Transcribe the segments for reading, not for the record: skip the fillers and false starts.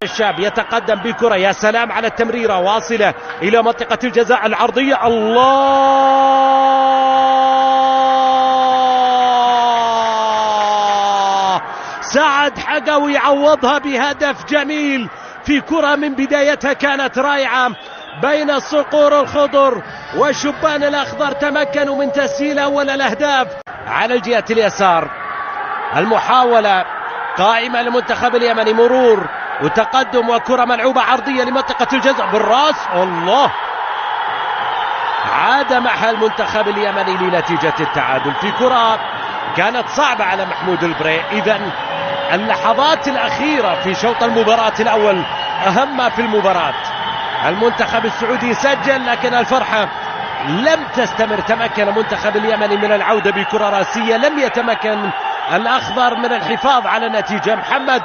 الشاب يتقدم بكرة، يا سلام على التمريرة واصلة إلى منطقة الجزاء العرضية. الله، سعد حقوي يعوضها بهدف جميل في كرة من بدايتها كانت رائعة بين الصقور الخضر والشبان الأخضر. تمكنوا من تسجيل أول الأهداف على الجهة اليسار. المحاولة قائمة للمنتخب اليمني، مرور وتقدم وكرة ملعوبة عرضية لمنطقة الجزاء بالراس. الله، عاد معها المنتخب اليمني لنتيجة التعادل في كرة كانت صعبة على محمود البري. إذن اللحظات الأخيرة في شوط المباراة الأول أهم ما في المباراة. المنتخب السعودي سجل لكن الفرحة لم تستمر. تمكن المنتخب اليمني من العودة بكرة راسية، لم يتمكن الأخضر من الحفاظ على النتيجة. محمد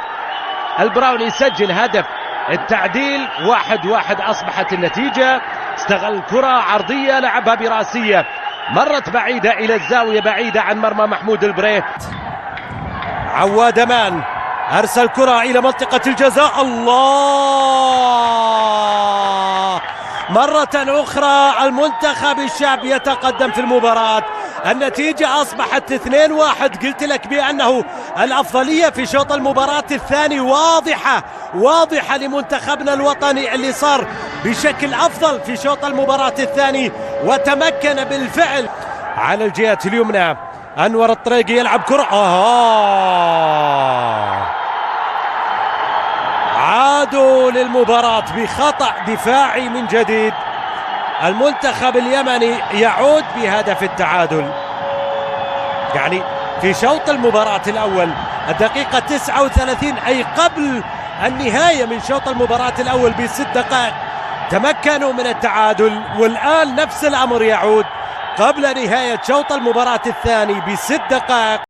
البراوني سجل هدف التعديل، 1-1 أصبحت النتيجة. استغل كرة عرضية لعبها براسية، مرت بعيدة إلى الزاوية بعيدة عن مرمى محمود البري. عواد أمان أرسل كرة إلى منطقة الجزاء. الله، مرة أخرى المنتخب الشاب يتقدم في المباراة. النتيجة أصبحت 2-1. قلت لك بأنه الأفضلية في شوط المباراة الثاني واضحة لمنتخبنا الوطني اللي صار بشكل أفضل في شوط المباراة الثاني وتمكن بالفعل. على الجهة اليمنى أنور الطريقي يلعب كرة. عادوا للمباراة بخطأ دفاعي من جديد. المنتخب اليمني يعود بهدف التعادل. يعني في شوط المباراة الأول الدقيقة 39 أي قبل النهاية من شوط المباراة الأول ب6 دقائق تمكنوا من التعادل، والآن نفس الأمر يعود قبل نهاية شوط المباراة الثاني ب6 دقائق.